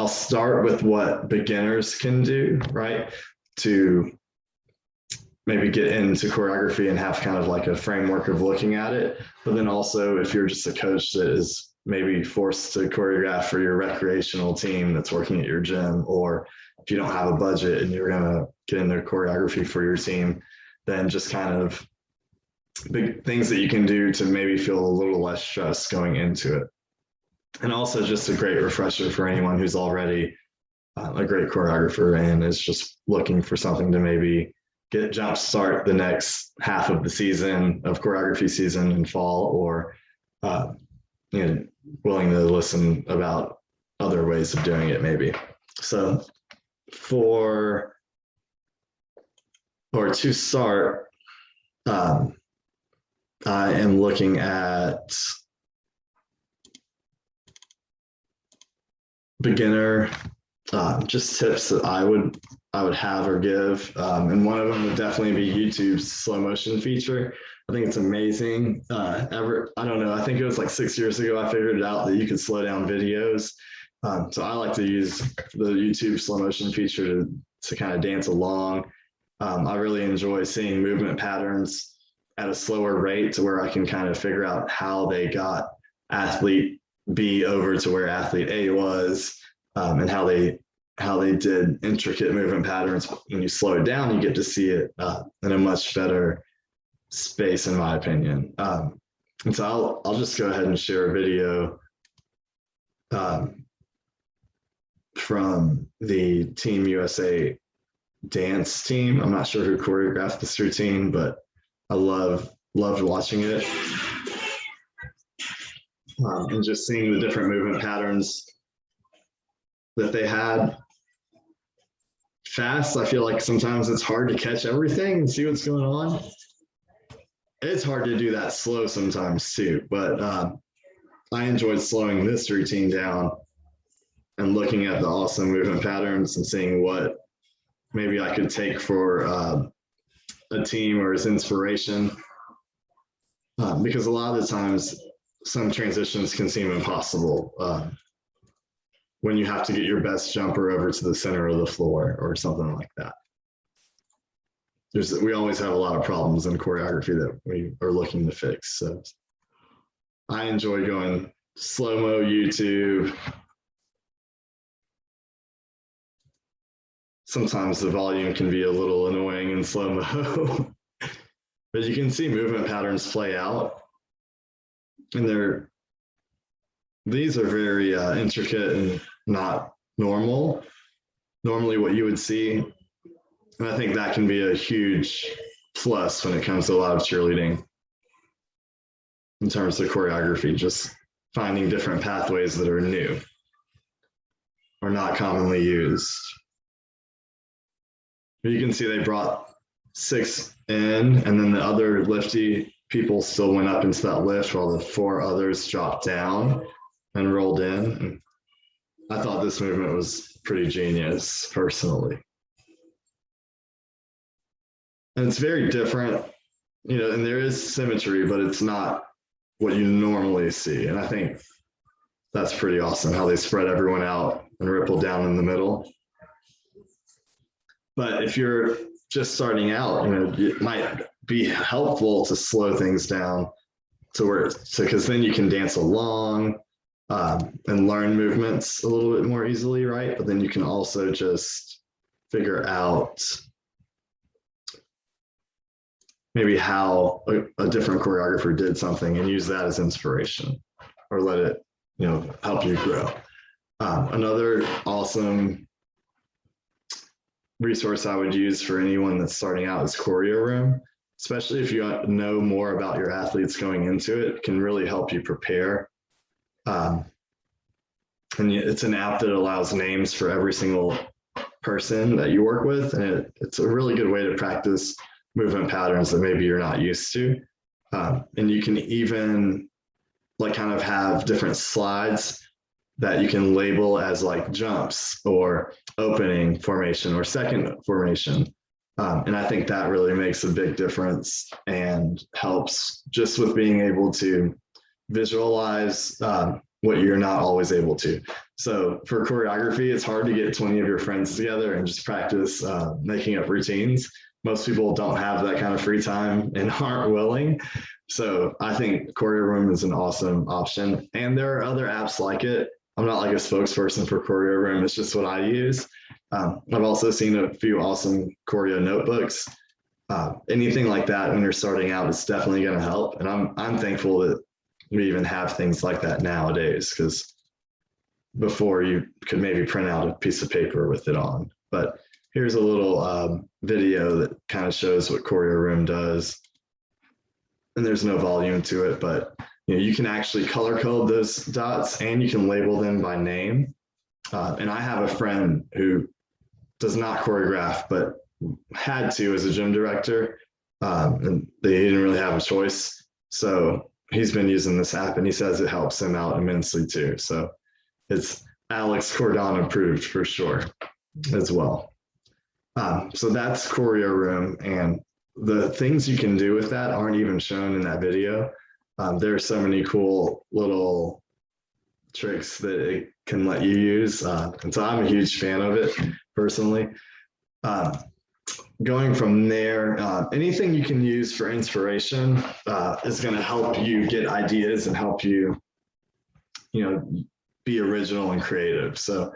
I'll start with what beginners can do, right? To maybe get into choreography and have kind of like a framework of looking at it. But then also, if you're just a coach that is maybe forced to choreograph for your recreational team that's working at your gym, or if you don't have a budget and you're going to get into choreography for your team, then just kind of big things that you can do to maybe feel a little less stress going into it. And also just a great refresher for anyone who's already a great choreographer and is just looking for something to maybe jump start the next half of the season of choreography season in fall, or willing to listen about other ways of doing it maybe. So to start, I am looking at beginner just tips that I would have or give, and one of them would definitely be YouTube's slow motion feature. I think it's amazing. I don't know, I think it was like 6 years ago I figured it out that you could slow down videos. So I like to use the YouTube slow motion feature to kind of dance along. I really enjoy seeing movement patterns at a slower rate to where I can kind of figure out how they got athlete B over to where athlete A was, and how they did intricate movement patterns. When you slow it down, you get to see it in a much better space, in my opinion. And so I'll just go ahead and share a video from the Team USA dance team. I'm not sure who choreographed this routine, but I loved watching it. And just seeing the different movement patterns that they had. Fast, I feel like sometimes it's hard to catch everything and see what's going on. It's hard to do that slow sometimes too, but I enjoyed slowing this routine down and looking at the awesome movement patterns and seeing what maybe I could take for a team or as inspiration. Because a lot of the times some transitions can seem impossible when you have to get your best jumper over to the center of the floor or something like that. We always have a lot of problems in choreography that we are looking to fix. So I enjoy going slow-mo YouTube. Sometimes the volume can be a little annoying in slow-mo, but you can see movement patterns play out. And these are very intricate and not normal. Normally what you would see. And I think that can be a huge plus when it comes to a lot of cheerleading in terms of choreography, just finding different pathways that are new or not commonly used. You can see they brought 6 in, and then the other lifty people still went up into that lift while the 4 others dropped down and rolled in. I thought this movement was pretty genius, personally. And it's very different, and there is symmetry, but it's not what you normally see. And I think that's pretty awesome how they spread everyone out and ripple down in the middle. But if you're just starting out, it might be helpful to slow things down because then you can dance along and learn movements a little bit more easily, right? But then you can also just figure out maybe how a different choreographer did something and use that as inspiration, or let it, help you grow. Another awesome resource I would use for anyone that's starting out is Choreo Room, especially if you know more about your athletes going into it. It can really help you prepare. And it's an app that allows names for every single person that you work with, and it's a really good way to practice movement patterns that maybe you're not used to. And you can even kind of have different slides that you can label as jumps or opening formation or second formation. And I think that really makes a big difference and helps just with being able to visualize what you're not always able to. So for choreography, it's hard to get 20 of your friends together and just practice making up routines. Most people don't have that kind of free time and aren't willing. So I think Choreo Room is an awesome option. And there are other apps like it. I'm not like a spokesperson for Choreo Room. It's just what I use. I've also seen a few awesome choreo notebooks. Anything like that when you're starting out is definitely going to help. And I'm thankful that we even have things like that nowadays, because before you could maybe print out a piece of paper with it on. But here's a little video that kind of shows what Choreo Room does. And there's no volume to it, but you can actually color code those dots and you can label them by name. And I have a friend who does not choreograph, but had to as a gym director, and they didn't really have a choice. So he's been using this app and he says it helps him out immensely too. So it's Alex Cordon approved for sure as well. So that's Choreo Room, and the things you can do with that aren't even shown in that video. There are so many cool little tricks that it can let you use. And so I'm a huge fan of it personally. Going from there, anything you can use for inspiration is going to help you get ideas and help you, be original and creative. So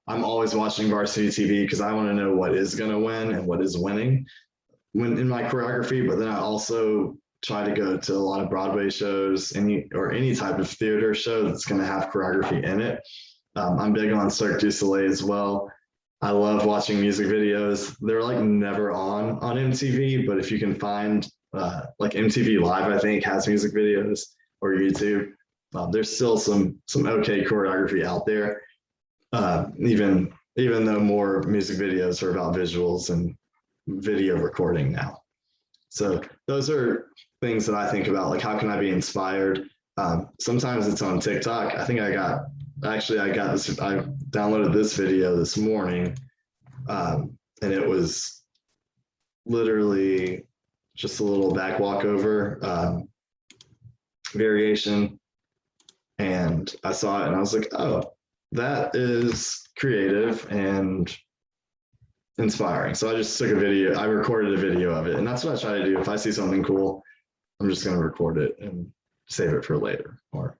I'm always watching varsity TV because I want to know what is going to win and what is winning when in my choreography. But then I also try to go to a lot of Broadway shows, any type of theater show that's going to have choreography in it. I'm big on Cirque du Soleil as well. I love watching music videos. They're like never on MTV, but if you can find like MTV Live, I think has music videos, or YouTube. There's still some okay choreography out there, even though more music videos are about visuals and video recording now. So those are things that I think about, like how can I be inspired? Sometimes it's on TikTok. I think I downloaded this video this morning, and it was literally just a little back walkover variation. And I saw it and I was like, oh, that is creative and inspiring. So I just took a video, I recorded a video of it. And that's what I try to do. If I see something cool, I'm just going to record it and save it for later. Or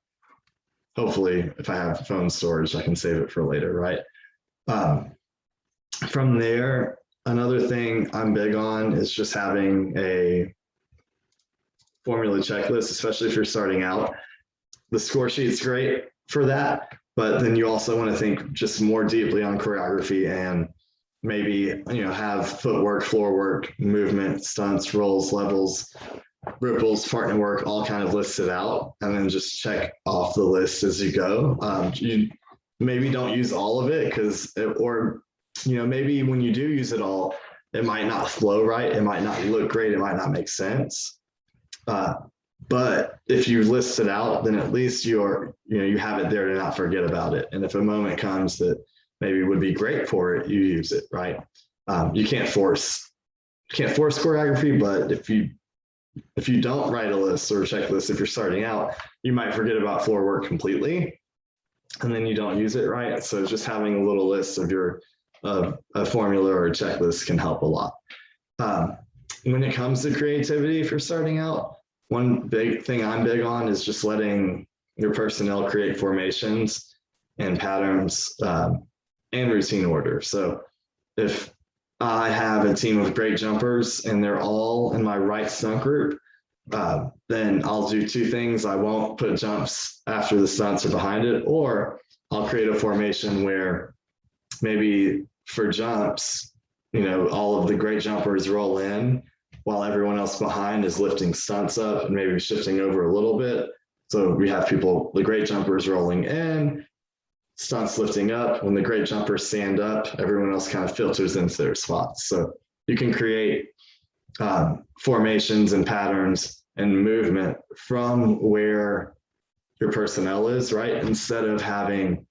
hopefully, if I have phone storage, I can save it for later, right? From there, another thing I'm big on is just having a formula checklist, especially if you're starting out. The Scoresheet's great for that, but then you also want to think just more deeply on choreography and maybe have footwork, floor work, movement, stunts, rolls, levels, ripples, partner work, all kind of listed out, and then just check off the list as you go. You maybe don't use all of it maybe when you do use it all, it might not flow right, it might not look great, it might not make sense. But if you list it out, then at least you have it there to not forget about it. And if a moment comes that maybe would be great for it, you use it, right? You can't force choreography, but if you don't write a list or a checklist, if you're starting out, you might forget about floor work completely, and then you don't use it, right? So just having a little list of a formula or a checklist can help a lot. When it comes to creativity, if you're starting out, one big thing I'm big on is just letting your personnel create formations and patterns and routine order. So if I have a team of great jumpers and they're all in my right stunt group, then I'll do two things. I won't put jumps after the stunts are behind it, or I'll create a formation where maybe for jumps, all of the great jumpers roll in while everyone else behind is lifting stunts up and maybe shifting over a little bit. So we have the great jumpers rolling in, stunts lifting up. When the great jumpers stand up, everyone else kind of filters into their spots. So you can create formations and patterns and movement from where your personnel is, right? Instead of having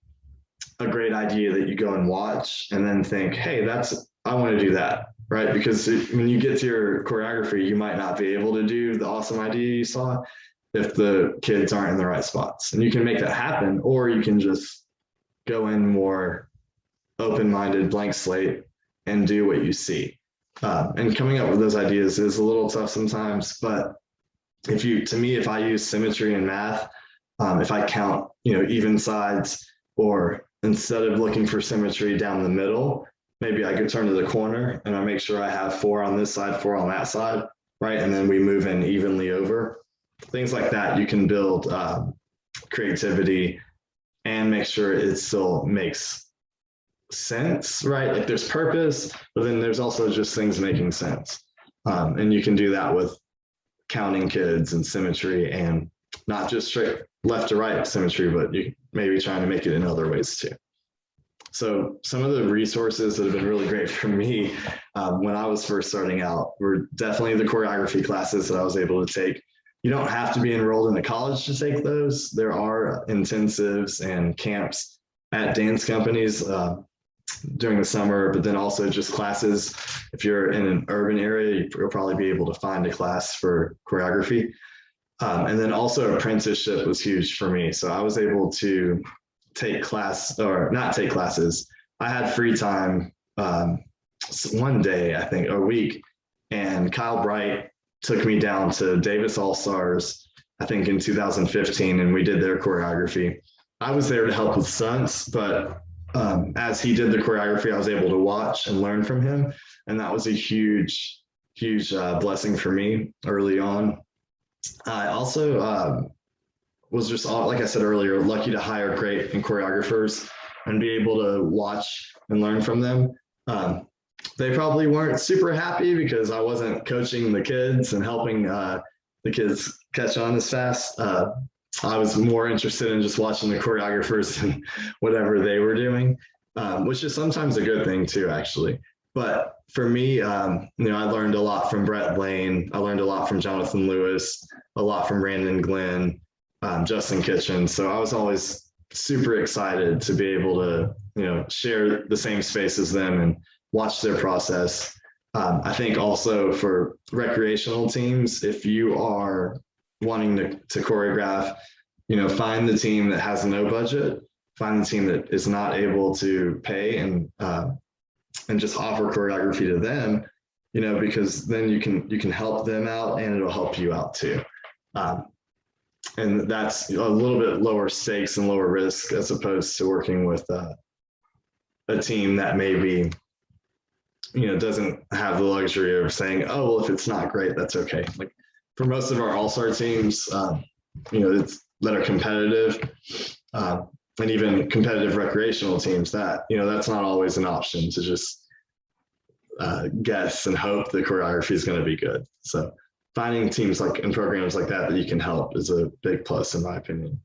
a great idea that you go and watch and then think, hey, I want to do that, right? Because when you get to your choreography, you might not be able to do the awesome idea you saw if the kids aren't in the right spots. And you can make that happen, or you can just go in more open-minded, blank slate, and do what you see. And coming up with those ideas is a little tough sometimes, but if I use symmetry in math, if I count, even sides, or instead of looking for symmetry down the middle, maybe I could turn to the corner and I make sure I have 4 on this side, 4 on that side, right? And then we move in evenly over. Things like that, you can build creativity and make sure it still makes sense, right? Like there's purpose, but then there's also just things making sense. And you can do that with counting kids and symmetry, and not just straight left to right symmetry, but you maybe trying to make it in other ways too. So some of the resources that have been really great for me when I was first starting out were definitely the choreography classes that I was able to take. You don't have to be enrolled in a college to take those. There are intensives and camps at dance companies during the summer, but then also just classes. If you're in an urban area, you'll probably be able to find a class for choreography. And then also apprenticeship was huge for me. So I was able to not take classes. I had free time one day, I think, a week, and Kyle Bright took me down to Davis All-Stars, I think in 2015, and we did their choreography. I was there to help with stunts, but as he did the choreography, I was able to watch and learn from him. And that was a huge blessing for me early on. I also was just, like I said earlier, lucky to hire great choreographers and be able to watch and learn from them. They probably weren't super happy because I wasn't coaching the kids and helping the kids catch on as fast. I was more interested in just watching the choreographers and whatever they were doing, which is sometimes a good thing too, actually. But for me, I learned a lot from Brett Lane. I learned a lot from Jonathan Lewis, a lot from Brandon Glenn, Justin Kitchen. So I was always super excited to be able to, share the same space as them and watch their process. I think also for recreational teams, if you are wanting to choreograph, find the team that has no budget, find the team that is not able to pay, and just offer choreography to them, because then you can help them out and it'll help you out too. And that's a little bit lower stakes and lower risk as opposed to working with a team that maybe, doesn't have the luxury of saying, oh, well, if it's not great, that's okay. Like for most of our all-star teams, that are competitive, and even competitive recreational teams, that, that's not always an option to just guess and hope the choreography is going to be good. So finding teams and programs like that you can help is a big plus in my opinion.